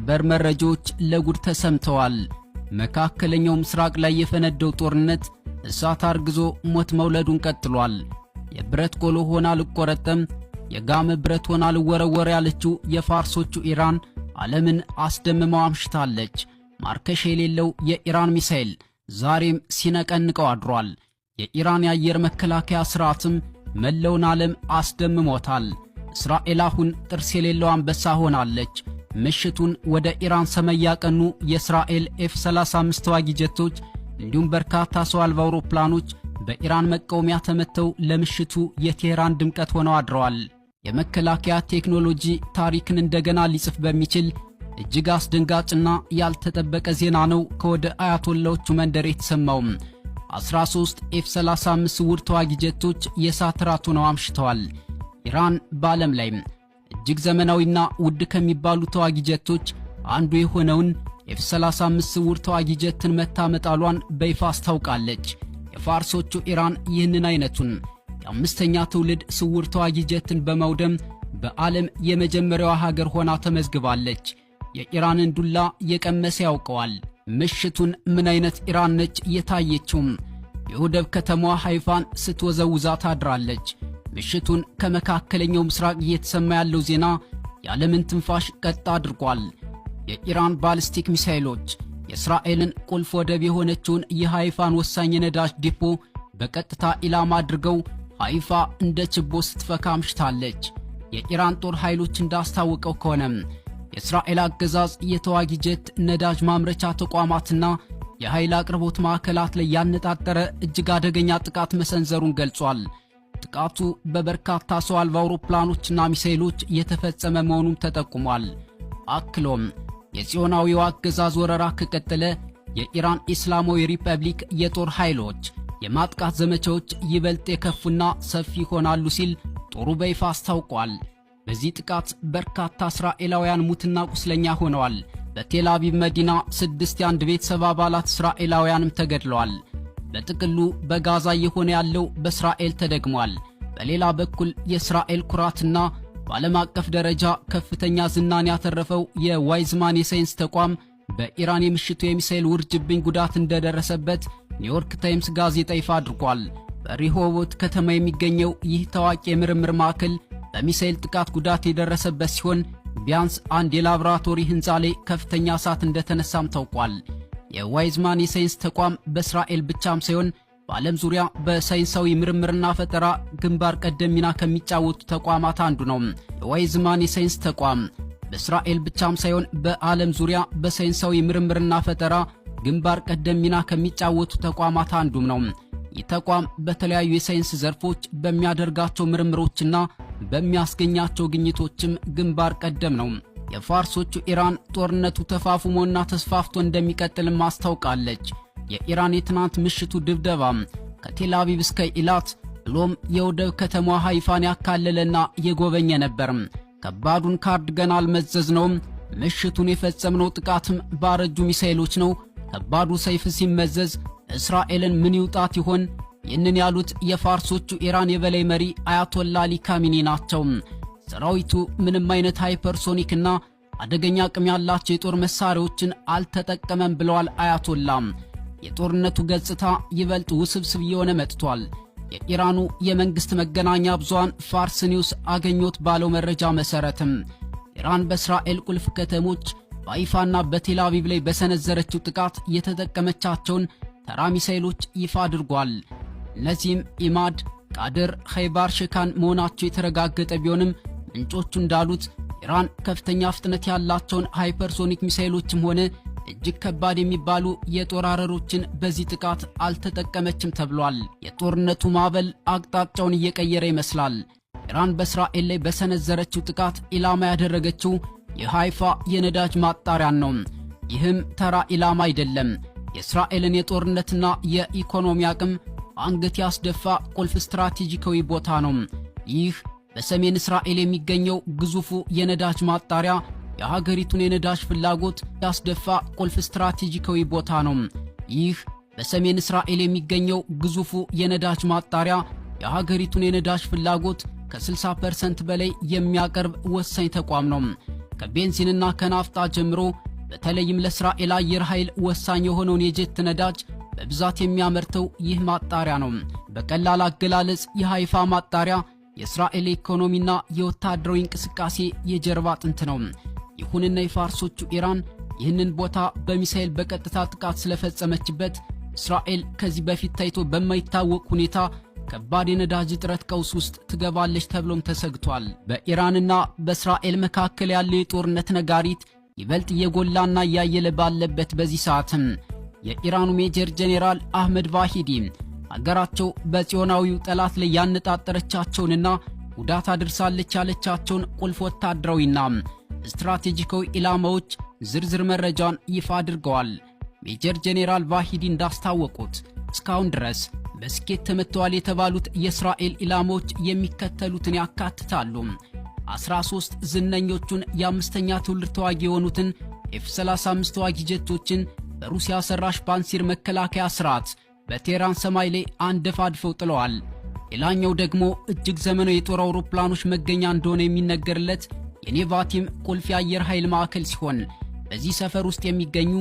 ሰበር መረጃዎች ለጉድ ተሰምተዋል። መካከለኛው ምስራቅ ላይ የፈነደው ጦርነት እሳት አርግዞ ሞት መውለዱን ቀጥሏል። የብረት ቆሎ ሆና ልቆረጠም የጋመ ብረት ሆና ልወረወር ያለችው የፋርሶቹ ኢራን ዓለምን አስደምመው አምሽታለች። ማርከሻ የሌለው የኢራን ሚሳኤል ዛሬም ሲነቀንቀው አድሯል። የኢራን የአየር መከላከያ ስርዓትም መላውን ዓለም አስደምሞታል። እስራኤል አሁን ጥርስ የሌለው አንበሳ ሆናለች። ምሽቱን ወደ ኢራን ሰማይ ያቀኑ የእስራኤል ኤፍ-35 ተዋጊ ጀቶች እንዲሁም በርካታ ሰው አልባ አውሮፕላኖች በኢራን መቃወሚያ ተመተው ለምሽቱ የቴህራን ድምቀት ሆነው አድረዋል። የመከላከያ ቴክኖሎጂ ታሪክን እንደገና ሊጽፍ በሚችል እጅግ አስደንጋጭና ያልተጠበቀ ዜና ነው ከወደ አያቶላዎቹ መንደር የተሰማው። 13 ኤፍ-35 ስውር ተዋጊ ጀቶች የእሳት ራት ሆነው አምሽተዋል። ኢራን በዓለም ላይ እጅግ ዘመናዊና ውድ ከሚባሉ ተዋጊ ጀቶች አንዱ የሆነውን ኤፍ-35 ስውር ተዋጊ ጀትን መታመጣሏን በይፋ አስታውቃለች። የፋርሶቹ ኢራን ይህንን አይነቱን የአምስተኛ ትውልድ ስውር ተዋጊ ጀትን በመውደም በዓለም የመጀመሪያዋ ሀገር ሆና ተመዝግባለች። የኢራንን ዱላ የቀመሰ ያውቀዋል። ምሽቱን ምን አይነት ኢራን ነች የታየችው? የወደብ ከተማዋ ሃይፋን ስትወዘውዛት አድራለች። ምሽቱን ከመካከለኛው ምስራቅ እየተሰማ ያለው ዜና የዓለምን ትንፋሽ ቀጥ አድርጓል። የኢራን ባሊስቲክ ሚሳኤሎች የእስራኤልን ቁልፍ ወደብ የሆነችውን የሃይፋን ወሳኝ የነዳጅ ዲፖ በቀጥታ ኢላማ አድርገው ሃይፋ እንደ ችቦ ስትፈካ አምሽታለች። የኢራን ጦር ኃይሎች እንዳስታወቀው ከሆነ የእስራኤል አገዛዝ የተዋጊ ጀት ነዳጅ ማምረቻ ተቋማትና የኃይል አቅርቦት ማዕከላት ላይ ያነጣጠረ እጅግ አደገኛ ጥቃት መሰንዘሩን ገልጿል። ጥቃቱ በበርካታ ሰው አልባ አውሮፕላኖችና ሚሳኤሎች የተፈጸመ መሆኑን ተጠቁሟል። አክሎም የጽዮናዊው አገዛዝ ወረራ ከቀጠለ የኢራን ኢስላማዊ ሪፐብሊክ የጦር ኃይሎች የማጥቃት ዘመቻዎች ይበልጥ የከፉና ሰፊ ይሆናሉ ሲል ጦሩ በይፋ አስታውቋል። በዚህ ጥቃት በርካታ እስራኤላውያን ሙትና ቁስለኛ ሆነዋል። በቴል አቪቭ መዲና 6 የአንድ ቤተሰብ አባላት እስራኤላውያንም ተገድለዋል። በጥቅሉ በጋዛ የሆነ ያለው በእስራኤል ተደግሟል። በሌላ በኩል የእስራኤል ኩራትና በዓለም አቀፍ ደረጃ ከፍተኛ ዝናን ያተረፈው የዋይዝማን የሳይንስ ተቋም በኢራን የምሽቱ የሚሳኤል ውርጅብኝ ጉዳት እንደደረሰበት ኒውዮርክ ታይምስ ጋዜጣ ይፋ አድርጓል። በሪሆቦት ከተማ የሚገኘው ይህ ታዋቂ የምርምር ማዕከል በሚሳኤል ጥቃት ጉዳት የደረሰበት ሲሆን ቢያንስ አንድ የላቦራቶሪ ህንፃ ላይ ከፍተኛ እሳት እንደተነሳም ታውቋል። የዋይዝማን የሳይንስ ተቋም በእስራኤል ብቻም ሳይሆን በዓለም ዙሪያ በሳይንሳዊ ምርምርና ፈጠራ ግንባር ቀደም ሚና ከሚጫወቱ ተቋማት አንዱ ነው። የዋይዝማን የሳይንስ ተቋም በእስራኤል ብቻም ሳይሆን በዓለም ዙሪያ በሳይንሳዊ ምርምርና ፈጠራ ግንባር ቀደም ሚና ከሚጫወቱ ተቋማት አንዱም ነው። ይህ ተቋም በተለያዩ የሳይንስ ዘርፎች በሚያደርጋቸው ምርምሮችና በሚያስገኛቸው ግኝቶችም ግንባር ቀደም ነው። የፋርሶቹ ኢራን ጦርነቱ ተፋፍሞና ተስፋፍቶ እንደሚቀጥልም አስታውቃለች። የኢራን የትናንት ምሽቱ ድብደባ ከቴል አቪቭ እስከ ኢላት ብሎም የወደብ ከተማዋ ሃይፋን ያካለለና የጎበኘ ነበር። ከባዱን ካርድ ገና አልመዘዝነውም። ምሽቱን የፈጸምነው ጥቃትም ባረጁ ሚሳኤሎች ነው። ከባዱ ሰይፍ ሲመዘዝ እስራኤልን ምን ይውጣት ይሆን? ይህንን ያሉት የፋርሶቹ ኢራን የበላይ መሪ አያቶላ አሊ ካሚኒ ናቸው። ሰራዊቱ ምንም አይነት ሃይፐርሶኒክና አደገኛ አቅም ያላቸው የጦር መሳሪያዎችን አልተጠቀመም ብለዋል አያቶላ። የጦርነቱ ገጽታ ይበልጥ ውስብስብ እየሆነ መጥቷል። የኢራኑ የመንግስት መገናኛ ብዙሃን ፋርስ ኒውስ አገኘት ባለው መረጃ መሰረትም ኢራን በእስራኤል ቁልፍ ከተሞች በሃይፋና በቴል አቪቭ ላይ በሰነዘረችው ጥቃት የተጠቀመቻቸውን ተራ ሚሳኤሎች ይፋ አድርጓል። እነዚህም ኢማድ፣ ቃድር፣ ኸይባር ሸካን መሆናቸው የተረጋገጠ ቢሆንም ምንጮቹ እንዳሉት ኢራን ከፍተኛ ፍጥነት ያላቸውን ሃይፐርሶኒክ ሚሳኤሎችም ሆነ እጅግ ከባድ የሚባሉ የጦር አረሮችን በዚህ ጥቃት አልተጠቀመችም ተብሏል። የጦርነቱ ማዕበል አቅጣጫውን እየቀየረ ይመስላል። ኢራን በእስራኤል ላይ በሰነዘረችው ጥቃት ኢላማ ያደረገችው የሃይፋ የነዳጅ ማጣሪያን ነው። ይህም ተራ ኢላማ አይደለም። የእስራኤልን የጦርነትና የኢኮኖሚ አቅም አንገት ያስደፋ ቁልፍ ስትራቴጂካዊ ቦታ ነው። ይህ በሰሜን እስራኤል የሚገኘው ግዙፉ የነዳጅ ማጣሪያ የሀገሪቱን የነዳጅ ፍላጎት ያስደፋ ቁልፍ ስትራቴጂካዊ ቦታ ነው። ይህ በሰሜን እስራኤል የሚገኘው ግዙፉ የነዳጅ ማጣሪያ የሀገሪቱን የነዳጅ ፍላጎት ከ60% በላይ የሚያቀርብ ወሳኝ ተቋም ነው። ከቤንዚንና ከናፍጣ ጀምሮ በተለይም ለእስራኤል አየር ኃይል ወሳኝ የሆነውን የጀት ነዳጅ በብዛት የሚያመርተው ይህ ማጣሪያ ነው። በቀላል አገላለጽ የሃይፋ ማጣሪያ የእስራኤል ኢኮኖሚና የወታደራዊ እንቅስቃሴ የጀርባ አጥንት ነው። ይሁንና የፋርሶቹ ኢራን ይህንን ቦታ በሚሳኤል በቀጥታ ጥቃት ስለፈጸመችበት እስራኤል ከዚህ በፊት ታይቶ በማይታወቅ ሁኔታ ከባድ የነዳጅ እጥረት ቀውስ ውስጥ ትገባለች ተብሎም ተሰግቷል። በኢራንና በእስራኤል መካከል ያለው የጦርነት ነጋሪት ይበልጥ እየጎላና እያየለ ባለበት በዚህ ሰዓትም የኢራኑ ሜጀር ጄኔራል አህመድ ቫሂዲ አገራቸው በጽዮናዊው ጠላት ላይ ያነጣጠረቻቸውንና ጉዳት አድርሳለች ያለቻቸውን ቁልፍ ወታደራዊና ስትራቴጂካዊ ኢላማዎች ዝርዝር መረጃን ይፋ አድርገዋል። ሜጀር ጄኔራል ቫሂዲ እንዳስታወቁት እስካሁን ድረስ በስኬት ተመተዋል የተባሉት የእስራኤል ኢላማዎች የሚከተሉትን ያካትታሉ። 13 ዝነኞቹን የአምስተኛ ትውልድ ተዋጊ የሆኑትን ኤፍ-35 ተዋጊ ጀቶችን በሩሲያ ሰራሽ ፓንሲር መከላከያ ስርዓት በቴህራን ሰማይ ላይ አንደፋድፈው ጥለዋል። ሌላኛው ደግሞ እጅግ ዘመናዊ የጦር አውሮፕላኖች መገኛ እንደሆነ የሚነገርለት የኔቫቲም ቁልፍ የአየር ኃይል ማዕከል ሲሆን በዚህ ሰፈር ውስጥ የሚገኙ